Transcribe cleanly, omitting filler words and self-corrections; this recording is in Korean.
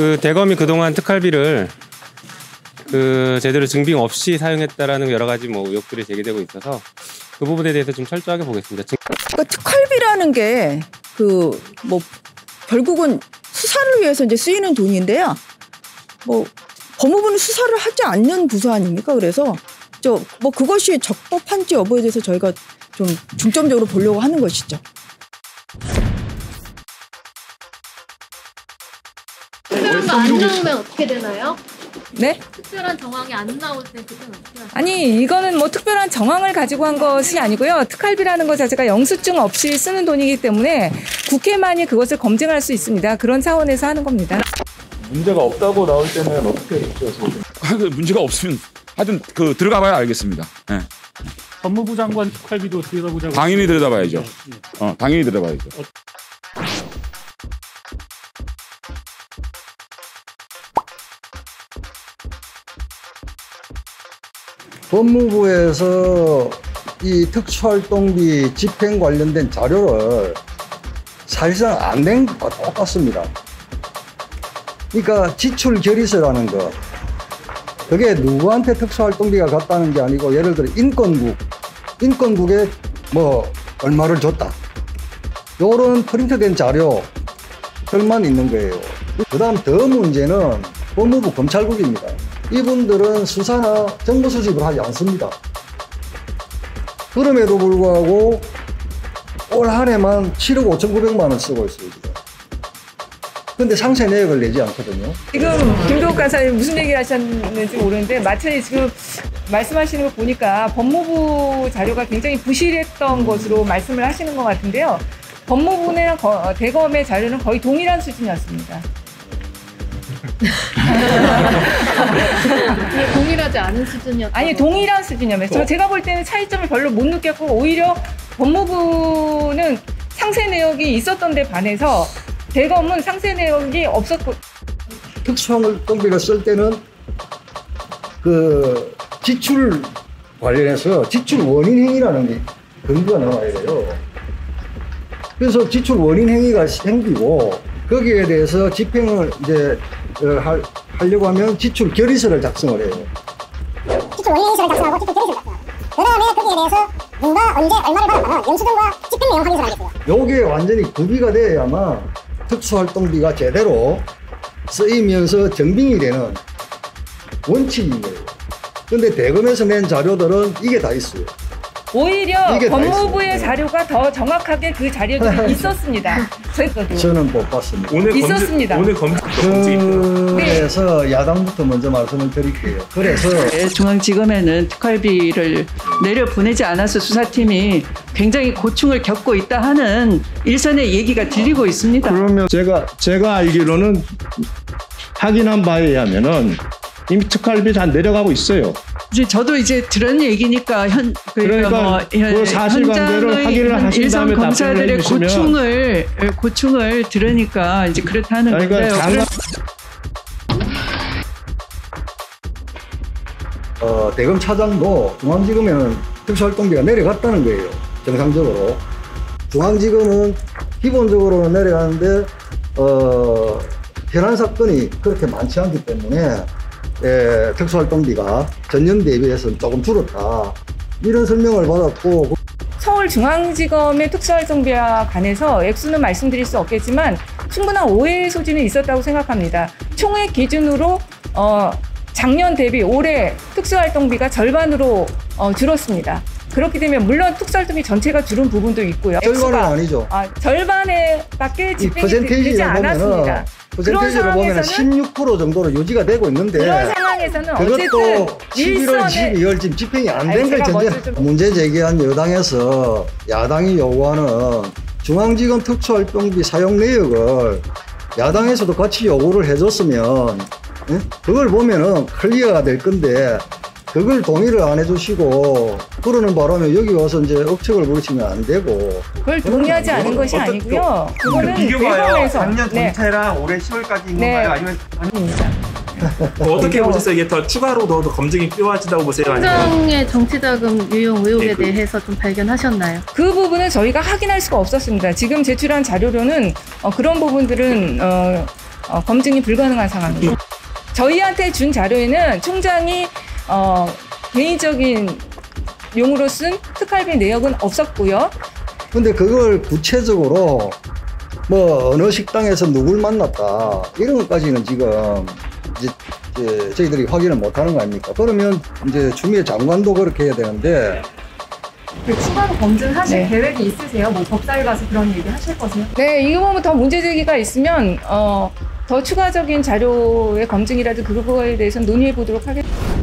그 대검이 그동안 특활비를 제대로 증빙 없이 사용했다라는 여러 가지 뭐 의혹들이 제기되고 있어서 그 부분에 대해서 좀 철저하게 보겠습니다. 그러니까 특활비라는 게 뭐 결국은 수사를 위해서 이제 쓰이는 돈인데요. 뭐 법무부는 수사를 하지 않는 부서 아닙니까? 그래서 뭐 그것이 적법한지 여부에 대해서 저희가 좀 중점적으로 보려고 하는 것이죠. 특별한 거 안 나오면 어떻게 되나요? 네? 특별한 정황이 안 나올 때 그때는 어떻게 하나요? 아니 이거는 뭐 특별한 정황을 가지고 한 것이 아니고요. 특활비라는 것 자체가 영수증 없이 쓰는 돈이기 때문에 국회만이 그것을 검증할 수 있습니다. 그런 차원에서 하는 겁니다. 문제가 없다고 나올 때는 어떻게 했죠? 문제가 없으면 하여튼 들어가봐야 알겠습니다. 네. 법무부 장관 특활비도 들여다보자고. 당연히 들여다봐야죠. 당연히 들여다봐야죠. 법무부에서 이 특수활동비 집행 관련된 자료를 사실상 안 낸 것과 똑같습니다. 그러니까 지출 결의서라는 거, 그게 누구한테 특수활동비가 갔다는 게 아니고 예를 들어 인권국에 뭐 얼마를 줬다, 요런 프린트된 자료들만 있는 거예요. 그 다음 더 문제는 법무부 검찰국입니다. 이분들은 수사나 정보 수집을 하지 않습니다. 그럼에도 불구하고 올 한 해만 7억 5,900만 원 쓰고 있어요. 근데 상세 내역을 내지 않거든요. 지금 김도욱 간사님 무슨 얘기를 하셨는지 모르는데 마치 지금 말씀하시는 거 보니까 법무부 자료가 굉장히 부실했던 것으로 말씀을 하시는 것 같은데요. 법무부랑 대검의 자료는 거의 동일한 수준이었습니다. 동일하지 않은 수준이었다. 아니 동일한 수준이었어요. 제가 볼 때는 차이점을 별로 못 느꼈고 오히려 법무부는 상세 내역이 있었던 데 반해서 대검은 상세 내역이 없었고. 특수활동비를 쓸 때는 그 지출 관련해서 지출 원인 행위라는 게 근거가 나와야 돼요. 그래서 지출 원인 행위가 생기고 거기에 대해서 집행을 이제 하려고 하면 지출 결의서를 작성을 해요. 지출 원인 행위서를 작성하고 지출 결의서를 작성하고 그 다음에 거기에 대해서 누가 언제 얼마를 받았나 영수증과 집행 내용 확인서를 하겠어요. 요게 완전히 구비가 돼야만 특수활동비가 제대로 쓰이면서 정빙이 되는 원칙인 거예요. 근데 대검에서 낸 자료들은 이게 다 있어요. 오히려 법무부의 자료가 더 정확하게 그 자료들이 있었습니다. 저는 못 봤습니다. 있었습니다. 오늘 그래서 야당부터 먼저 말씀을 드릴게요. 그래서 중앙지검에는 특활비를 내려보내지 않아서 수사팀이 굉장히 고충을 겪고 있다 하는 일선의 얘기가 들리고 있습니다. 그러면 제가 알기로는 확인한 바에 의하면은 이미 특활비 다 내려가고 있어요. 저도 이제 들은 얘기니까 그러니까 그 사실관계를 확인을 하신 다음에 검사들의 고충을 들으니까 이제 그렇다는 건데요. 대검 차장도 중앙지검에는 특수활동비가 내려갔다는 거예요. 정상적으로. 중앙지검은 기본적으로는 내려가는데 현안 사건이 그렇게 많지 않기 때문에 특수활동비가 전년 대비해서 조금 줄었다, 이런 설명을 받았고. 서울중앙지검의 특수활동비와 관해서 액수는 말씀드릴 수 없겠지만 충분한 오해의 소지는 있었다고 생각합니다. 총액 기준으로 작년 대비 올해 특수활동비가 절반으로 줄었습니다. 그렇기 때문에 물론 특수활동비 전체가 줄은 부분도 있고요. 절반은 아니죠. 절반에밖에 집행이 되지 않았습니다. 퍼센테이지로 보면 16% 정도로 유지가 되고 있는데, 그런 상황에서는 그것도 11월, 12월 지금 집행이 안 된 걸 문제 제기한 여당에서 야당이 요구하는 중앙지검 특수활동비 사용 내역을 야당에서도 같이 요구를 해줬으면 그걸 보면은 클리어가 될 건데, 그걸 동의를 안 해주시고 그러는 바람에 여기 와서 이제 억측을 부리시면 안 되고. 그걸 동의하지 않은 것이 아니고요. 그거는 비교가요. 작년 전체랑 올해 10월까지인 건가요? 아니면 아닙니다. 어떻게 보셨어요? 이게 더 추가로 더 검증이 필요하시다고 보세요? 행정의 정치자금 유용 의혹에 대해서 좀 발견하셨나요? 그 부분은 저희가 확인할 수가 없었습니다. 지금 제출한 자료로는 그런 부분들은 검증이 불가능한 상황입니다. 저희한테 준 자료에는 총장이 개인적인 용으로 쓴 특활비 내역은 없었고요. 근데 그걸 구체적으로 뭐 어느 식당에서 누굴 만났다 이런 것까지는 지금 이제 저희들이 확인을 못하는 거 아닙니까? 그러면 이제 추미애 장관도 그렇게 해야 되는데. 추가로 검증하실 계획이 있으세요? 뭐 법사위 가서 그런 얘기 하실 거세요? 네, 이거 보면 더 문제 제기가 있으면 더 추가적인 자료의 검증이라도 그거에 대해서 논의해 보도록 하겠습니다.